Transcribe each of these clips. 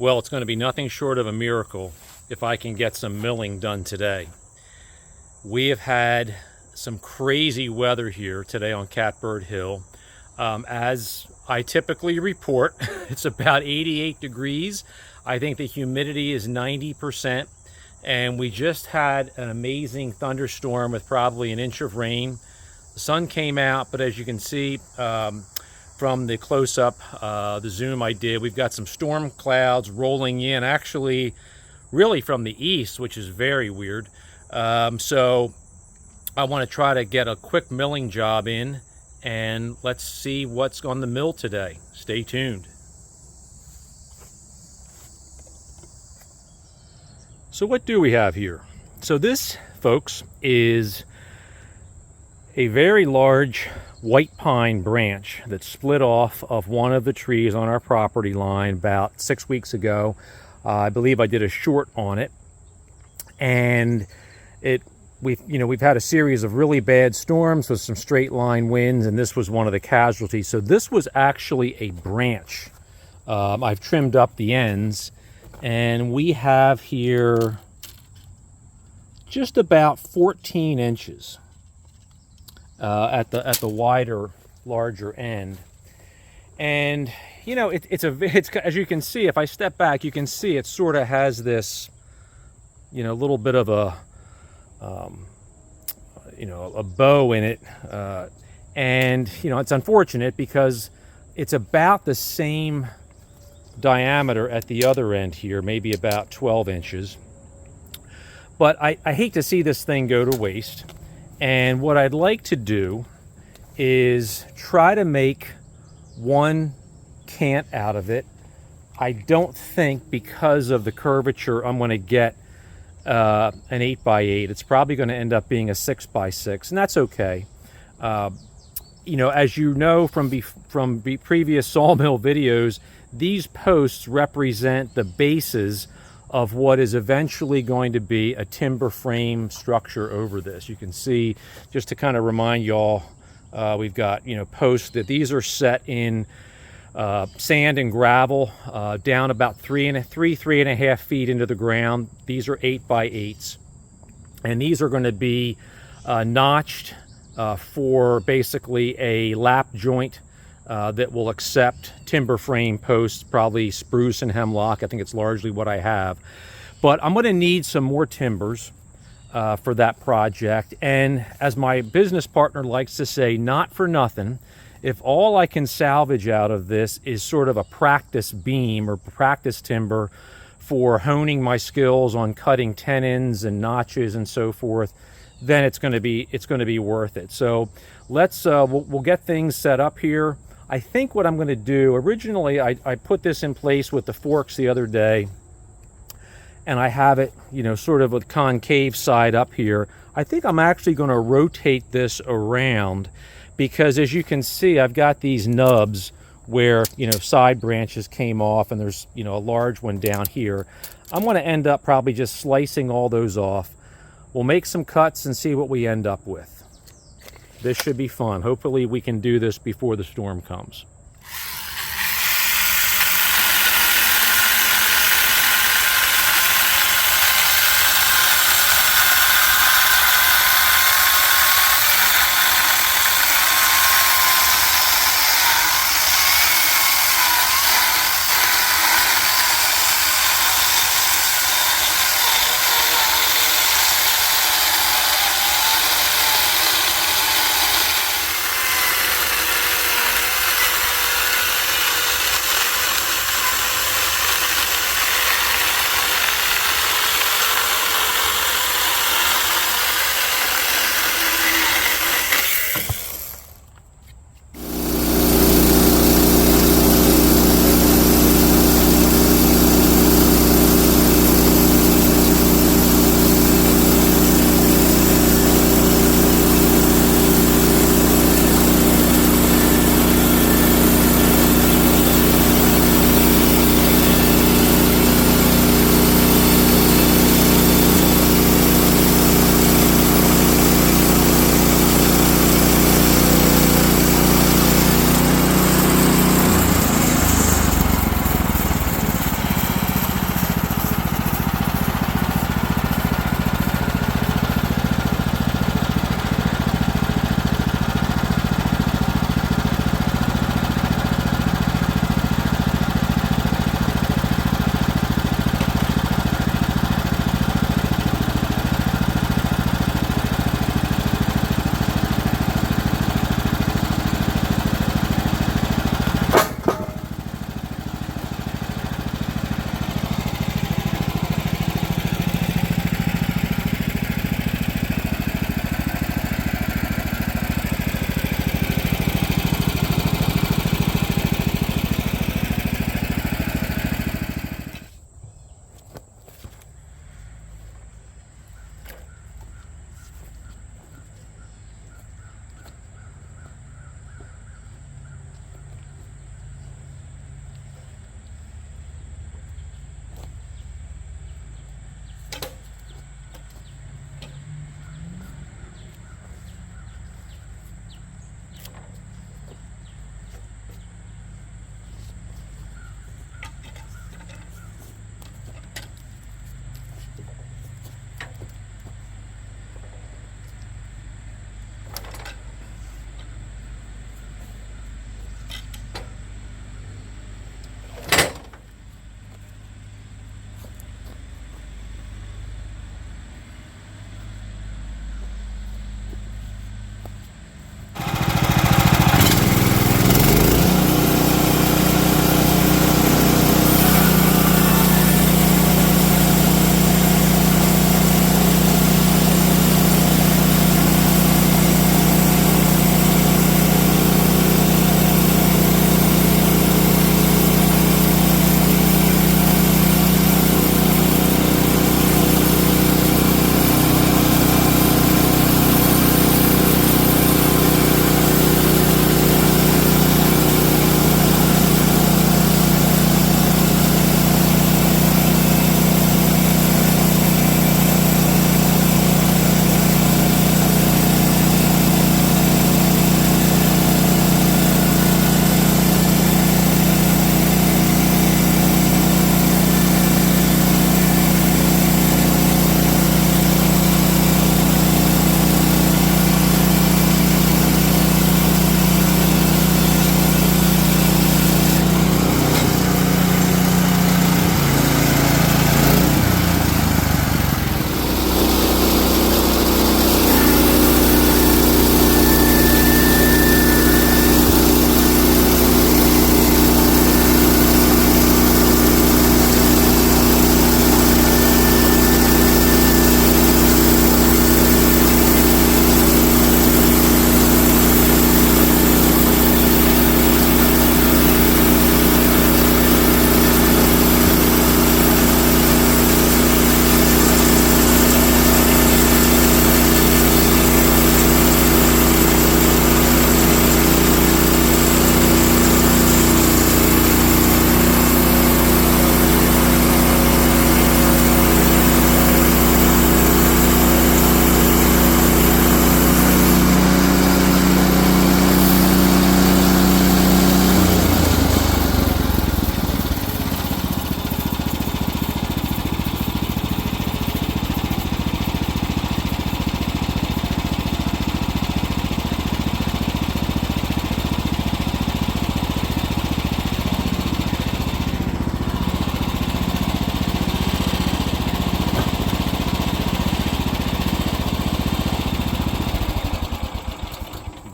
Well, it's going to be nothing short of a miracle if I can get some milling done today. We have had some crazy weather here today on Catbird Hill. As I typically report, it's about 88 degrees. I think the humidity is 90%. And we just had an amazing thunderstorm with probably an inch of rain. The sun came out, but as you can see from the close-up, the zoom I did, we've got some storm clouds rolling in, actually really from the east, which is very weird. So I want to try to get a quick milling job in, and let's see what's on the mill today. Stay tuned. So what do we have here? So this, folks, is a very large white pine branch that split off of one of the trees on our property line about 6 weeks ago. I believe I did a short on it, and we've had a series of really bad storms with some straight line winds, and this was one of the casualties. So this was actually a branch. I've trimmed up the ends, and we have here just about 14 inches at the wider, larger end. And you know, it's as you can see, if I step back, you can see it sort of has this, you know, little bit of a a bow in it, and you know, it's unfortunate because it's about the same diameter at the other end here, maybe about 12 inches. But I hate to see this thing go to waste, and what I'd like to do is try to make one cant out of it. I don't think, because of the curvature, I'm going to get an 8x8. It's probably going to end up being a 6x6, and that's okay. You know, as you know from previous Sawmill videos, these posts represent the bases of what is eventually going to be a timber frame structure over this. You can see, just to kind of remind y'all, we've got, you know, posts that these are set in sand and gravel down about 3.5 feet into the ground. These are 8x8s, and these are going to be notched for basically a lap joint that will accept timber frame posts, probably spruce and hemlock. I think it's largely what I have. But I'm going to need some more timbers for that project. And as my business partner likes to say, not for nothing, if all I can salvage out of this is sort of a practice beam or practice timber for honing my skills on cutting tenons and notches and so forth, then it's going to be worth it. So let's we'll get things set up here. I think what I'm going to do, originally I put this in place with the forks the other day, and I have it, you know, sort of a concave side up here. I think I'm actually going to rotate this around, because as you can see, I've got these nubs where, you know, side branches came off, and there's, you know, a large one down here. I'm going to end up probably just slicing all those off. We'll make some cuts and see what we end up with. This should be fun. Hopefully we can do this before the storm comes.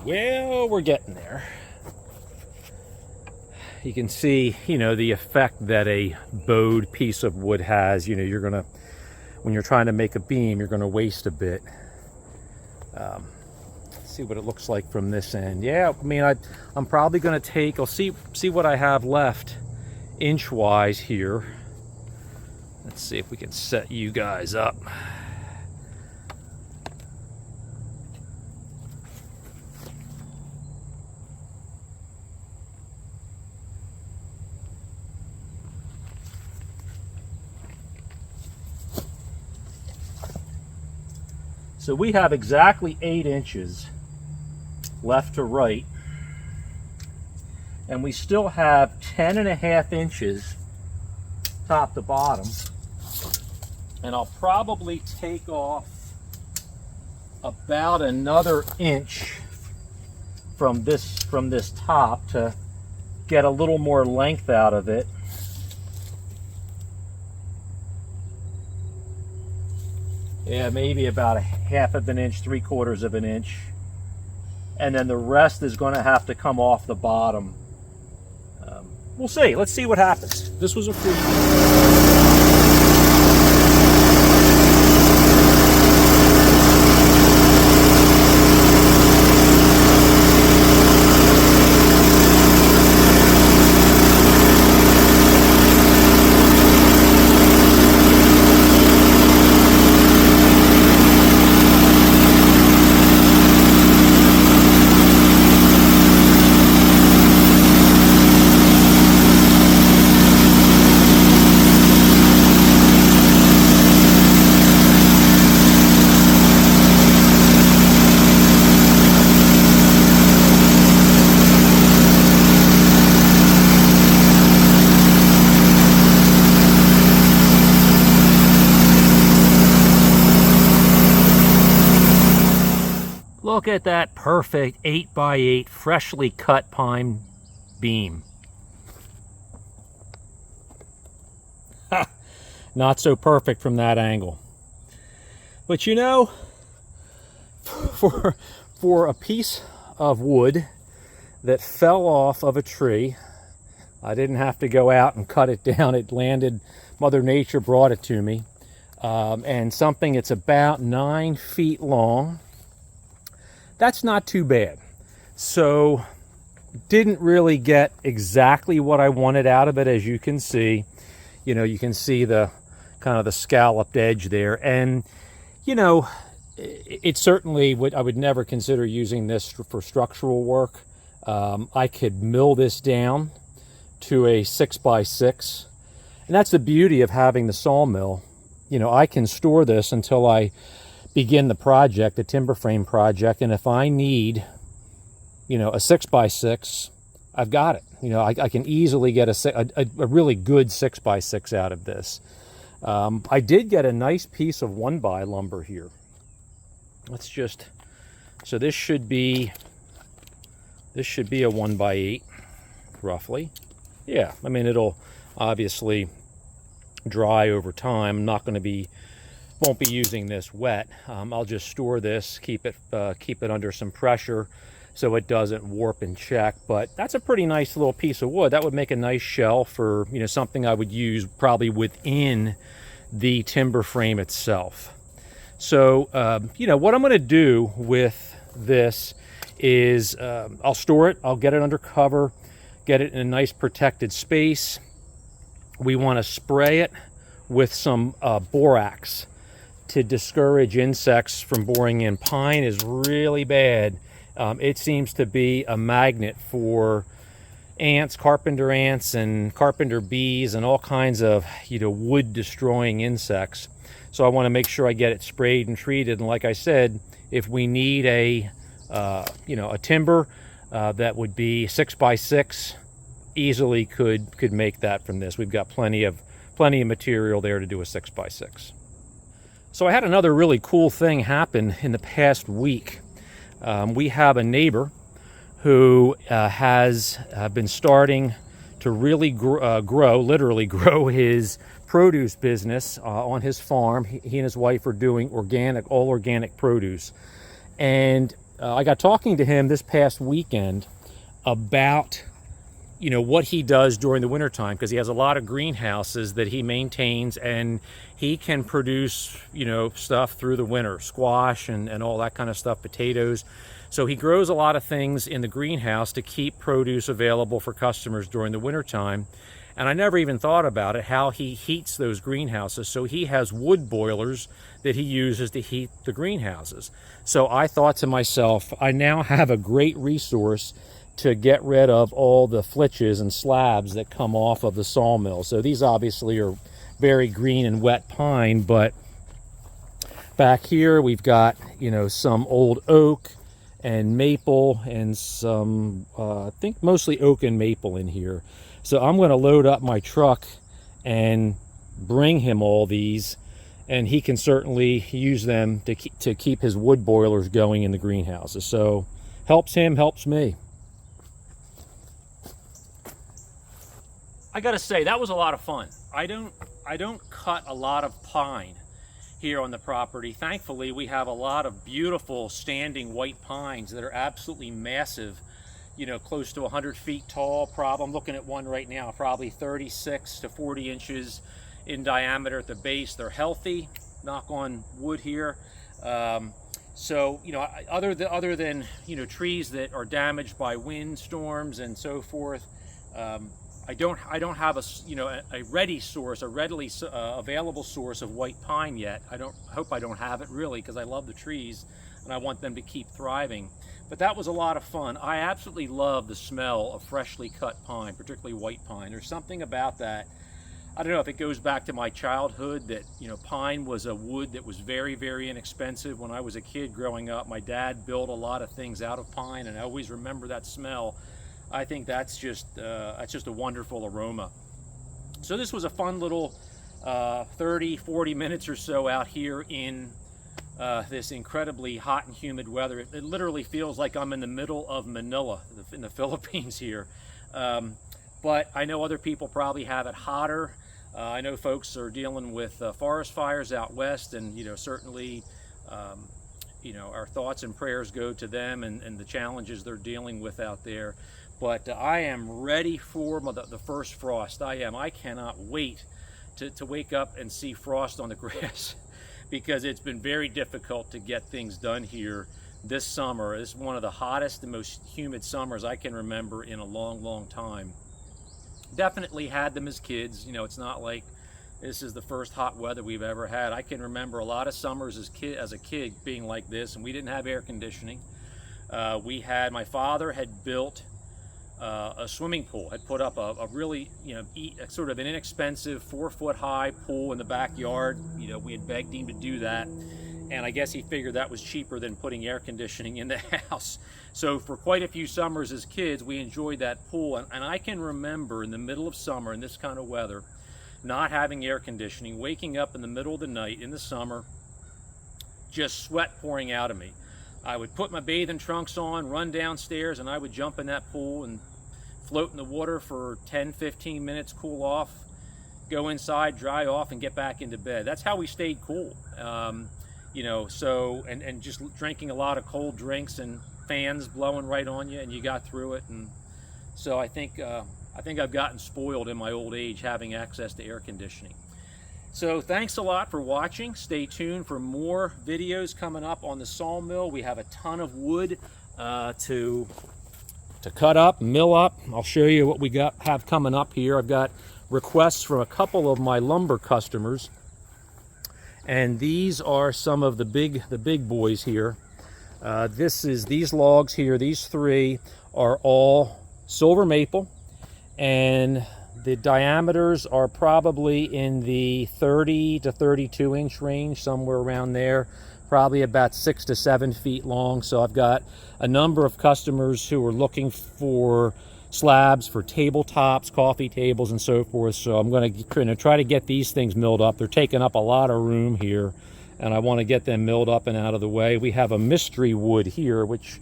Well, we're getting there. You can see, the effect that a bowed piece of wood has. You're gonna, when you're trying to make a beam, you're gonna waste a bit. See what it looks like from this end. Yeah, I mean, I'm probably gonna take, I'll see what I have left inch-wise here. Let's see if we can set you guys up. So we have exactly 8 inches left to right, and we still have 10.5 inches top to bottom, and I'll probably take off about another inch from this top to get a little more length out of it. Yeah, maybe about 1/2 of an inch, 3/4 of an inch. And then the rest is going to have to come off the bottom. We'll see. Let's see what happens. This was a freebie. Look at that perfect 8x8 freshly cut pine beam. Not so perfect from that angle. But for a piece of wood that fell off of a tree, I didn't have to go out and cut it down. It landed, Mother Nature brought it to me. And something that's about 9 feet long. That's not too bad. So didn't really get exactly what I wanted out of it, as you can see. You can see the kind of the scalloped edge there, and it certainly I would never consider using this for structural work. I could mill this down to a 6x6, and that's the beauty of having the sawmill. I can store this until I begin the project, the timber frame project, and if I need, a 6x6, I've got it. I can easily get a really good 6x6 out of this. I did get a nice piece of 1x lumber here. So this should be a 1x8, roughly. Yeah, I mean, it'll obviously dry over time. I'm not going to won't be using this wet. I'll just store this, keep it under some pressure so it doesn't warp and check. But that's a pretty nice little piece of wood. That would make a nice shell for something I would use probably within the timber frame itself. So what I'm going to do with this is I'll store it. I'll get it under cover, get it in a nice protected space. We want to spray it with some borax to discourage insects from boring in. Pine is really bad. It seems to be a magnet for ants, carpenter ants, and carpenter bees, and all kinds of wood destroying insects. So I want to make sure I get it sprayed and treated. And like I said, if we need a timber that would be 6x6, easily could make that from this. We've got plenty of material there to do a 6x6. So I had another really cool thing happen in the past week. We have a neighbor who has been starting to really literally grow his produce business on his farm. He and his wife are doing all organic produce. And I got talking to him this past weekend about what he does during the wintertime, because he has a lot of greenhouses that he maintains, and he can produce stuff through the winter, squash and all that kind of stuff, potatoes. So he grows a lot of things in the greenhouse to keep produce available for customers during the wintertime. And I never even thought about it, how he heats those greenhouses. So he has wood boilers that he uses to heat the greenhouses. So I thought to myself, I now have a great resource to get rid of all the flitches and slabs that come off of the sawmill. So these obviously are very green and wet pine, but back here we've got some old oak and maple and some I think mostly oak and maple in here. So I'm going to load up my truck and bring him all these, and he can certainly use them to keep his wood boilers going in the greenhouses. So helps him, helps me. I gotta say, that was a lot of fun. I don't cut a lot of pine here on the property. Thankfully, we have a lot of beautiful standing white pines that are absolutely massive, close to 100 feet tall. I'm looking at one right now, probably 36 to 40 inches in diameter at the base. They're healthy, knock on wood here. So, other than trees that are damaged by wind storms and so forth, I don't have a readily available source of white pine yet. Hope I don't have it, really, because I love the trees and I want them to keep thriving. But that was a lot of fun. I absolutely love the smell of freshly cut pine, particularly white pine. There's something about that. I don't know if it goes back to my childhood that pine was a wood that was very, very inexpensive. When I was a kid growing up, my dad built a lot of things out of pine, and I always remember that smell. I think that's just a wonderful aroma. So this was a fun little 30-40 minutes or so out here in this incredibly hot and humid weather. It literally feels like I'm in the middle of Manila in the Philippines here. But I know other people probably have it hotter. I know folks are dealing with forest fires out west, and certainly our thoughts and prayers go to them and the challenges they're dealing with out there. But I am ready for the first frost. I cannot wait to wake up and see frost on the grass because it's been very difficult to get things done here this summer. It's one of the hottest and most humid summers I can remember in a long, long time. Definitely had them as kids. It's not like this is the first hot weather we've ever had. I can remember a lot of summers as a kid being like this, and we didn't have air conditioning. My father had built a swimming pool, had put up a really, sort of an inexpensive 4-foot high pool in the backyard. We had begged him to do that, and I guess he figured that was cheaper than putting air conditioning in the house. So for quite a few summers as kids, we enjoyed that pool, and I can remember in the middle of summer in this kind of weather, not having air conditioning, waking up in the middle of the night in the summer, just sweat pouring out of me. I would put my bathing trunks on, run downstairs, and I would jump in that pool and float in the water for 10-15 minutes, cool off, go inside, dry off, and get back into bed. That's how we stayed cool. And just drinking a lot of cold drinks and fans blowing right on you, and you got through it. And so I think I've gotten spoiled in my old age having access to air conditioning. So thanks a lot for watching. Stay tuned for more videos coming up on the sawmill. We have a ton of wood to cut up, mill up. I'll show you what we have coming up here. I've got requests from a couple of my lumber customers, and these are some of the big boys here. These logs here, these three are all silver maple, and the diameters are probably in the 30 to 32 inch range, somewhere around there, probably about 6 to 7 feet long. So I've got a number of customers who are looking for slabs for tabletops, coffee tables, and so forth. So I'm going to try to get these things milled up. They're taking up a lot of room here, and I want to get them milled up and out of the way. We have a mystery wood here, which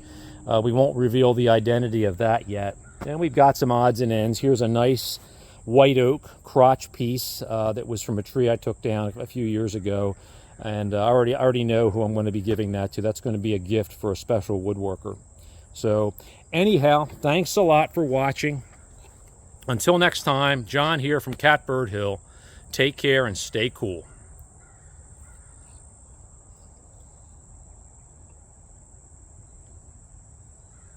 we won't reveal the identity of that yet. And we've got some odds and ends. Here's a nice white oak crotch piece that was from a tree I took down a few years ago. And I already know who I'm going to be giving that to. That's going to be a gift for a special woodworker. So anyhow, thanks a lot for watching. Until next time, John here from Catbird Hill. Take care and stay cool.